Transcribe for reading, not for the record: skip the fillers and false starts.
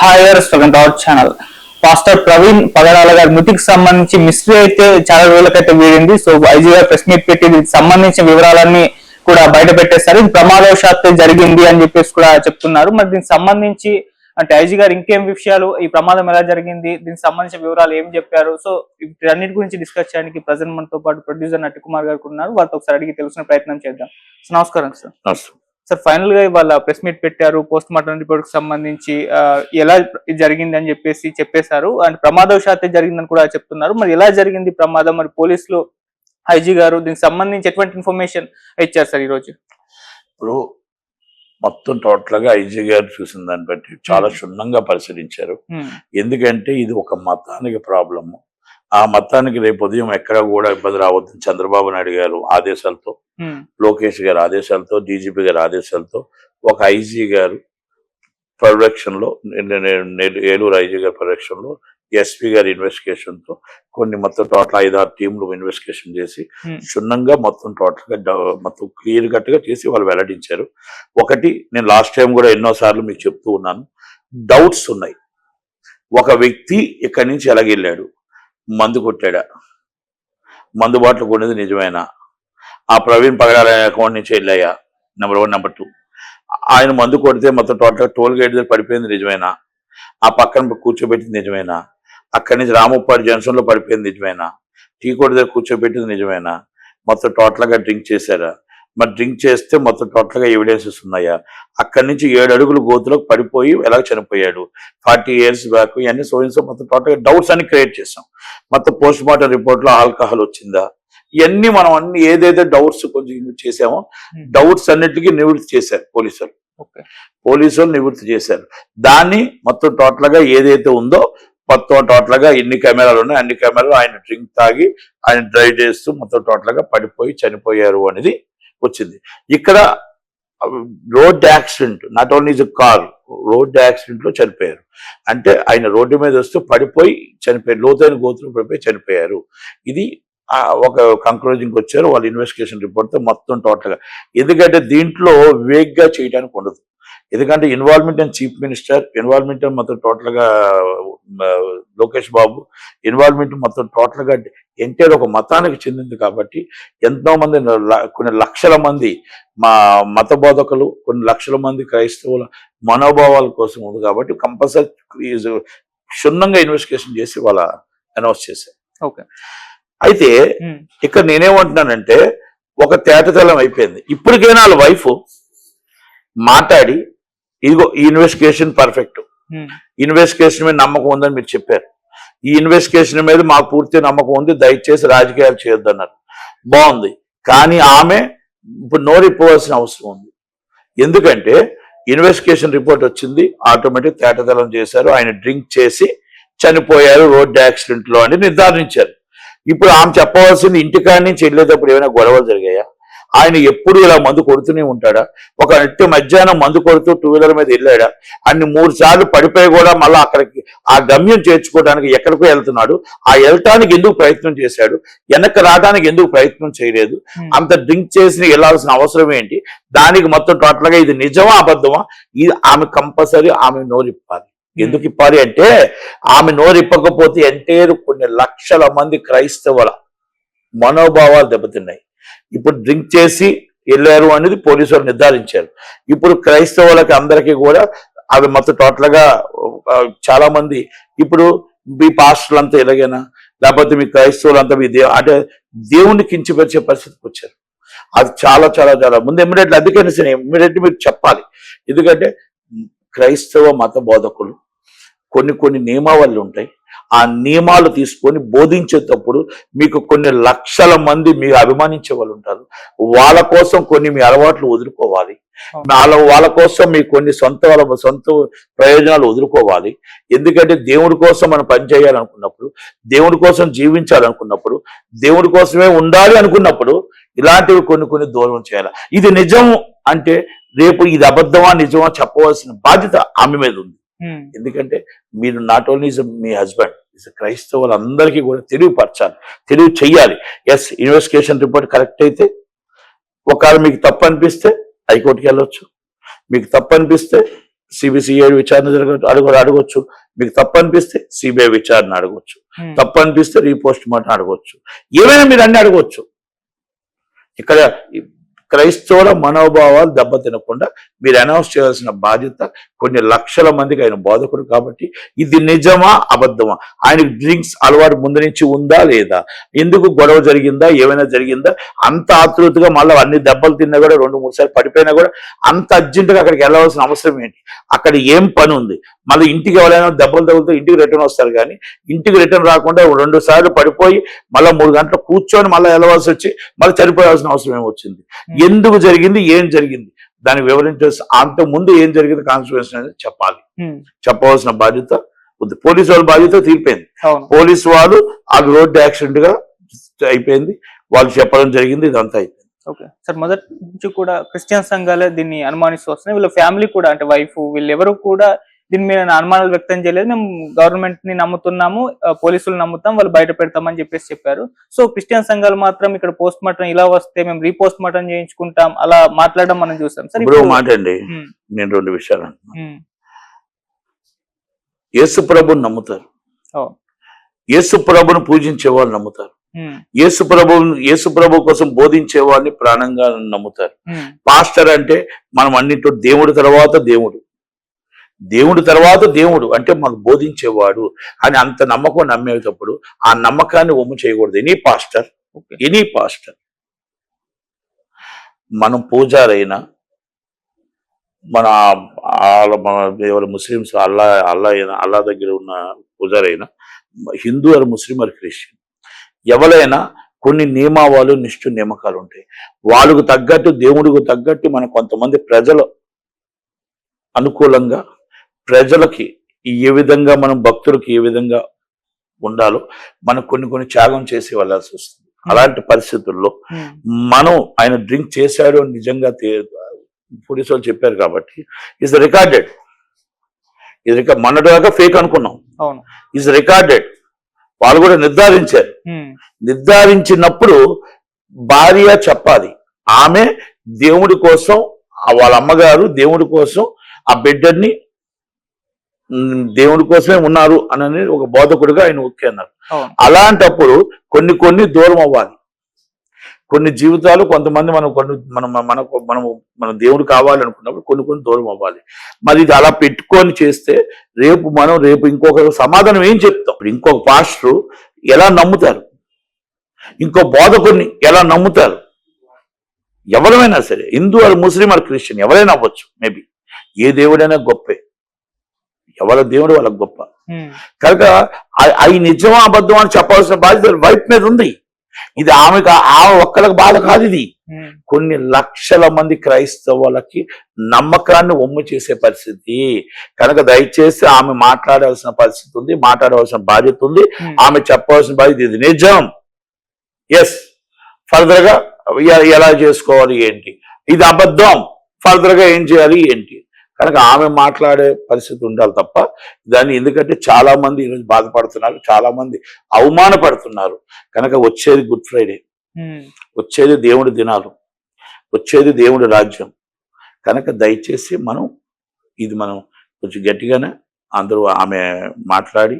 హైయర్స్ our channel. Pastor Praveen పగడాల గారి మృతికి సంబంధించి మిస్టరీ అయితే చాలా రోజులకైతే వీడింది. సో ఐజీ గారు ప్రెస్ మీట్ పెట్టి దీనికి సంబంధించిన వివరాలన్నీ కూడా బయట పెట్టేస్తారు. ఇది ప్రమాదవశాత్తు జరిగింది అని చెప్పేసి కూడా చెప్తున్నారు. మరి దీనికి సంబంధించి అంటే ఐజీ గారు ఇంకేం విషయాలు, ఈ ప్రమాదం ఎలా జరిగింది, దీనికి సంబంధించిన వివరాలు ఏం చెప్పారు, సో వీటన్నిటి గురించి డిస్కస్ చేయడానికి ప్రజెంట్ మనతో పాటు ప్రొడ్యూసర్ నటి కుమార్ గారు ఉన్నారు. వారితో ఒకసారి అడిగి తెలుసుకునే ప్రయత్నం చేద్దాం. నమస్కారం సార్. సార్, ఫైనల్ గా ఇవాళ ప్రెస్ మీట్ పెట్టారు. పోస్ట్ మార్టం రిపోర్ట్ కి సంబంధించి ఎలా జరిగింది అని చెప్పేశారు. అండ్ ప్రమాదవశాత్తు జరిగిందని కూడా చెప్తున్నారు. మరి ఎలా జరిగింది ప్రమాదం, మరి పోలీసులు ఐజీ గారు దీనికి సంబంధించి ఎటువంటి ఇన్ఫర్మేషన్ ఇచ్చారు సార్ ఈ రోజు? ఇప్పుడు మొత్తం టోటల్ గా ఐజీ గారు చూసిన దాన్ని బట్టి చాలా క్షుణ్ణంగా పరిశీలించారు. ఎందుకంటే ఇది ఒక మతానికి ప్రాబ్లము. ఆ మతానికి రేపు ఉదయం ఎక్కడ కూడా ఇబ్బంది రావద్దని చంద్రబాబు నాయుడు గారు ఆదేశాలతో, లోకేష్ గారి ఆదేశాలతో, డీజీపీ గారి ఆదేశాలతో ఒక ఐజీ గారు పర్యవేక్షణలో, ఏలూరు ఐజీ గారి పర్యవేక్షణలో, ఎస్పీ గారి ఇన్వెస్టిగేషన్ తో కొన్ని మొత్తం టోటల్ 5-6 టీంలు ఇన్వెస్టిగేషన్ చేసి క్షుణ్ణంగా మొత్తం టోటల్ గా మొత్తం క్లియర్ కట్ గా చేసి వాళ్ళు వెల్లడించారు. ఒకటి, నేను లాస్ట్ టైం కూడా ఎన్నోసార్లు మీకు చెప్తూ ఉన్నాను, డౌట్స్ ఉన్నాయి. ఒక వ్యక్తి ఇక్కడి నుంచి ఎలాగెళ్ళాడు, మందు కొట్టాడా, మందు బాటలు కొనేది నిజమేనా, ఆ ప్రవీణ్ పగడాల అకౌంట్ నుంచి వెళ్ళాయా, నెంబర్ 1. నెంబర్ 2, ఆయన మందు కొడితే మొత్తం టోటల్ టోల్ గేట్ దగ్గర పడిపోయింది నిజమేనా, ఆ పక్కన కూర్చోబెట్టింది నిజమేనా, అక్కడి నుంచి రాముప్పాడు జంక్షన్ లో పడిపోయింది నిజమేనా, టీ కోటి దగ్గర కూర్చోబెట్టింది నిజమేనా, మొత్తం టోటల్ గా డ్రింక్ చేశారా, మరి డ్రింక్ చేస్తే మొత్తం టోటల్ గా ఎవిడెన్సెస్ ఉన్నాయా, అక్కడి నుంచి 7 అడుగులు గోతులకు పడిపోయి ఎలా చనిపోయాడు, 40 years బ్యాక్, ఇవన్నీ సోయిన్సో మొత్తం టోటల్ గా డౌట్స్ అన్ని క్రియేట్ చేసాం. మొత్తం పోస్ట్ మార్టం రిపోర్ట్ లో ఆల్కహాల్ వచ్చిందా, ఇవన్నీ మనం అన్ని ఏదైతే డౌట్స్ కొంచెం చేసామో డౌట్స్ అన్నిటికీ నివృత్తి చేశారు పోలీసులు నివృత్తి చేశారు. దాన్ని మొత్తం టోటల్ గా ఏదైతే ఉందో మొత్తం టోటల్ గా ఎన్ని కెమెరాలు ఉన్నాయి అన్ని కెమెరాలు ఆయన డ్రింక్ తాగి ఆయన డ్రైవ్ చేస్తూ మొత్తం టోటల్ గా పడిపోయి చనిపోయారు అనేది వచ్చింది. ఇక్కడ road accident, not only is car, road accident లో చనిపోయారు. అంటే ఆయన రోడ్డు మీద వస్తూ పడిపోయి చనిపోయారు, లోతైన గోతులు పడిపోయి చనిపోయారు. ఇది ఒక కంక్లూజన్కి వచ్చారు వాళ్ళ ఇన్వెస్టిగేషన్ రిపోర్ట్ తో మొత్తం టోటల్ గా. ఎందుకంటే దీంట్లో వేగ్గా చేయడానికి ఉండదు. ఎందుకంటే involvement and chief minister involvement మొత్తం టోటల్ గా లోకేష్ బాబు ఇన్వాల్వ్మెంట్ మొత్తం టోటల్ గా ఎన్టీఆర్ ఒక మతానికి చెందింది కాబట్టి ఎంతో మంది, కొన్ని లక్షల మంది మా మత బోధకులు, కొన్ని లక్షల మంది క్రైస్తవుల మనోభావాల కోసం ఉంది కాబట్టి కంపల్సరీ క్షుణ్ణంగా ఇన్వెస్టిగేషన్ చేసి వాళ్ళ అనౌన్స్ చేశారు. ఓకే, అయితే ఇక్కడ నేనేమంటున్నానంటే ఒక తేటతెల్లం అయిపోయింది. ఇప్పటికైనా వాళ్ళ వైఫ్ మాట్లాడి ఇదిగో ఈ ఇన్వెస్టిగేషన్ పర్ఫెక్ట్, ఇన్వెస్టిగేషన్ మీద నమ్మకం ఉందని మీరు చెప్పారు, ఈ ఇన్వెస్టిగేషన్ మీద మాకు పూర్తి నమ్మకం ఉంది, దయచేసి రాజకీయాలు చేయొద్దన్నారు. బాగుంది, కానీ ఆమె ఇప్పుడు నోరిపోవాల్సిన అవసరం ఉంది. ఎందుకంటే ఇన్వెస్టిగేషన్ రిపోర్ట్ వచ్చింది, ఆటోమేటిక్ తేటతెల్లం చేశారు, ఆయన డ్రింక్ చేసి చనిపోయారు రోడ్డు యాక్సిడెంట్ లో అని నిర్ధారించారు. ఇప్పుడు ఆమె చెప్పవలసింది, ఇంటికాడి నుంచి వెళ్ళేటప్పుడు ఏమైనా గొడవలు జరిగాయా, ఆయన ఎప్పుడు ఇలా మందు కొడుతూనే ఉంటాడా, ఒక నిత్య మధ్యాహ్నం మందు కొడుతూ 2-wheeler మీద వెళ్ళాడా, అన్ని 3 సార్లు పడిపోయి కూడా మళ్ళీ అక్కడికి ఆ గమ్యం చేర్చుకోవడానికి ఎక్కడికో వెళ్తున్నాడు, ఆ వెళ్ళటానికి ఎందుకు ప్రయత్నం చేశాడు, వెనక్కి రావడానికి ఎందుకు ప్రయత్నం చేయలేదు, అంత డ్రింక్ చేసి వెళ్ళాల్సిన అవసరం ఏంటి, దానికి మొత్తం టోటల్ గా ఇది నిజమా అబద్ధమా, ఇది ఆమె కంపల్సరీ ఆమె నోరిప్పాలి. ఎందుకు ఇప్పాలి అంటే ఆమె నోరిప్పకపోతే ఎంటేరు కొన్ని లక్షల మంది క్రైస్తవుల మనోభావాలు దెబ్బతిన్నాయి. ఇప్పుడు డ్రింక్ చేసి వెళ్ళారు అనేది పోలీసులు నిర్ధారించారు. ఇప్పుడు క్రైస్తవులకి అందరికీ కూడా అవి మొత్తం టోటల్ గా చాలా మంది ఇప్పుడు మీ పాస్టర్లు అంతా ఎలాగైనా, లేకపోతే మీ క్రైస్తవులు అంతా మీ అంటే దేవుణ్ణి కించపరిచే పరిస్థితికి వచ్చారు. అది చాలా చాలా చాలా ముందు ఇమ్మీడియట్లీ, అందుకని సరే ఇమ్మీడియట్లీ మీరు చెప్పాలి. ఎందుకంటే క్రైస్తవ మత బోధకులు కొన్ని నియమావళులు ఉంటాయి, ఆ నియమాలు తీసుకొని బోధించేటప్పుడు మీకు కొన్ని లక్షల మంది మీరు అభిమానించే వాళ్ళు ఉంటారు. వాళ్ళ కోసం కొన్ని మీ అలవాట్లు వదులుకోవాలి, వాళ్ళ కోసం మీకు కొన్ని సొంత ప్రయోజనాలు వదులుకోవాలి. ఎందుకంటే దేవుడి కోసం మనం పనిచేయాలనుకున్నప్పుడు, దేవుడి కోసం జీవించాలనుకున్నప్పుడు, దేవుడి కోసమే ఉండాలి అనుకున్నప్పుడు ఇలాంటివి కొన్ని దూరం చేయాలి. ఇది నిజం అంటే రేపు ఇది అబద్ధమా నిజమా చెప్పవలసిన బాధ్యత ఆమె మీద ఉంది. ఎందుకంటే మీరు నాట్ ఓన్లీ మీ హస్బెండ్, క్రైస్తవులందరికీ కూడా తెలివి చెయ్యాలి. ఎస్, ఇన్వెస్టిగేషన్ రిపోర్ట్ కరెక్ట్ అయితే ఒకవేళ మీకు తప్పు అనిపిస్తే హైకోర్టుకి వెళ్ళొచ్చు, మీకు తప్పు అనిపిస్తే సిబిసిఐడి విచారణ అడగొచ్చు. మీకు తప్పు అనిపిస్తే సిబిఐ విచారణ అడగొచ్చు. తప్పు అనిపిస్తే రీపోస్ట్ మార్టం అడగొచ్చు. ఏమైనా మీరు అన్ని అడగొచ్చు. ఇక్కడ క్రైస్తవుల మనోభావాలు దెబ్బతినకుండా మీరు అనౌన్స్ చేయాల్సిన బాధ్యత కొన్ని లక్షల మందికి. ఆయన బోధకుడు కాబట్టి ఇది నిజమా అబద్ధమా, ఆయనకు డ్రింక్స్ అలవాటు ముందు నుంచి ఉందా లేదా, ఎందుకు గొడవ జరిగిందా, ఏమైనా జరిగిందా, అంత ఆతృతగా మళ్ళీ అన్ని దెబ్బలు తిన్నా కూడా 2-3 సార్లు పడిపోయినా కూడా అంత అర్జెంటుగా అక్కడికి వెళ్ళవలసిన అవసరం ఏంటి? అక్కడ ఏం పని ఉంది? మళ్ళీ ఇంటికి ఎవరైనా దెబ్బలు తగులుతూ ఇంటికి రిటర్న్ వస్తారు, కానీ ఇంటికి రిటర్న్ రాకుండా 2 సార్లు పడిపోయి మళ్ళీ 3 గంటలు కూర్చొని మళ్ళీ వెళ్ళవలసి వచ్చి మళ్ళీ చనిపోవాల్సిన అవసరం ఏమొచ్చింది? ఎందుకు జరిగింది, ఏం జరిగింది దాన్ని వివరించాల్సి, అంత ముందు ఏం జరిగింది కాన్సిక్వెన్స్ అనేది చెప్పాలి. చెప్పవలసిన బాధ్యత ఉంది. పోలీసు వాళ్ళ బాధ్యత తీరిపోయింది. పోలీసు వాళ్ళు అది రోడ్డు యాక్సిడెంట్ గా అయిపోయింది, వాళ్ళు చెప్పడం జరిగింది, ఇదంతా అయిపోయింది. ఓకే సార్, మొదటి నుంచి కూడా క్రిస్టియన్ సంఘాలే దీన్ని అనుమానిస్తూ వస్తున్నాయి. వీళ్ళ ఫ్యామిలీ కూడా, అంటే వైఫ్, వీళ్ళు ఎవరు కూడా దీని మీద అనుమానాలు వ్యక్తం చేయలేదు. మేము గవర్నమెంట్ ని నమ్ముతున్నాము, పోలీసులు నమ్ముతాం, వాళ్ళు బయట పెడతామని చెప్పారు. సో క్రిస్టియన్ సంఘాలు మాత్రం ఇక్కడ పోస్ట్ మార్టం ఇలా వస్తే మేము రీపోస్ట్ మార్టం చేయించుకుంటాం అలా మాట్లాడడం మనం చూసాం సార్. ఇప్పుడు మాట అండి, నేను 2 విషయాలు అంటున్నాను. యేసు ప్రభుని నమ్ముతారు, యేసు ప్రభుని పూజించే వాళ్ళు నమ్ముతారు, యేసు ప్రభు కోసం బోధించే వాళ్ళని ప్రాణంగా నమ్ముతారు. పాస్టర్ అంటే మనం అన్నింటి దేవుడి తర్వాత దేవుడు అంటే మాకు బోధించేవాడు అని అంత నమ్మకం నమ్మేటప్పుడు ఆ నమ్మకాన్ని ఒమ్ము చేయకూడదు. ఎనీ పాస్టర్ మనం పూజారైనా, మన ఎవరు ముస్లిమ్స్ అల్లా దగ్గర ఉన్న పూజారైనా, Hindu or Muslim or Christian, ఎవరైనా కొన్ని నియమాలు నియమకాలు ఉంటాయి. వాళ్ళకు తగ్గట్టు, దేవుడికి తగ్గట్టు మన కొంతమంది ప్రజలు అనుకూలంగా, ప్రజలకి ఏ విధంగా మనం భక్తులకి ఏ విధంగా ఉండాలో మనం కొన్ని త్యాగం చేసి వెళ్ళాల్సి వస్తుంది. అలాంటి పరిస్థితుల్లో మనం ఆయన డ్రింక్ చేశాడు అని నిజంగా పోలీసు వాళ్ళు చెప్పారు కాబట్టి ఇస్ రికార్డెడ్. మొన్నటిదాకా ఫేక్ అనుకున్నాం, ఇస్ రికార్డెడ్. వాళ్ళు కూడా నిర్ధారించారు. నిర్ధారించినప్పుడు భార్య చెప్పాలి, ఆమె దేవుడి కోసం, వాళ్ళ అమ్మగారు దేవుడి కోసం ఆ బిడ్డని దేవుడి కోసమే ఉన్నారు అని ఒక బోధకుడిగా ఆయన ఓకే అన్నారు. అలాంటప్పుడు కొన్ని దూరం అవ్వాలి. కొన్ని జీవితాలు, కొంతమంది మన దేవుడు కావాలనుకున్నప్పుడు కొన్ని దూరం అవ్వాలి. మరి ఇది అలా పెట్టుకొని చేస్తే రేపు ఇంకొక సమాధానం ఏం చెప్తాం? ఇంకొక పాస్టరు ఎలా నమ్ముతారు? ఇంకో బోధకుడిని ఎలా నమ్ముతారు? ఎవరైనా సరే, Hindu or Muslim or Christian ఎవరైనా అవ్వచ్చు. మేబీ ఏ దేవుడైనా గొప్పే, ఎవరి దేవుడు వాళ్ళకి గొప్ప. కనుక అవి నిజమా అబద్ధం అని చెప్పాల్సిన బాధ్యత వైఫ్ మీద ఉంది. ఇది ఆమె ఒక్కరికి బాధ కాదు, ఇది కొన్ని లక్షల మంది క్రైస్తవులకి నమ్మకాన్ని ఒమ్ము చేసే పరిస్థితి. కనుక దయచేసి ఆమె మాట్లాడాల్సిన పరిస్థితి ఉంది, మాట్లాడవలసిన బాధ్యత ఉంది. ఆమె చెప్పవలసిన బాధ్యత ఇది నిజం, ఎస్, ఫర్దర్ గా ఎలా చేసుకోవాలి ఏంటి, ఇది అబద్ధం, ఫర్దర్ గా ఏం చేయాలి ఏంటి. కనుక ఆమె మాట్లాడే పరిస్థితి ఉండాలి తప్ప దాన్ని, ఎందుకంటే చాలా మంది ఈరోజు బాధపడుతున్నారు, చాలా మంది అవమానపడుతున్నారు. కనుక వచ్చేది గుడ్ ఫ్రైడే, వచ్చేది దేవుడి దినాలు, వచ్చేది దేవుడి రాజ్యం. కనుక దయచేసి మనం కొంచెం గట్టిగానే అందరూ ఆమె మాట్లాడి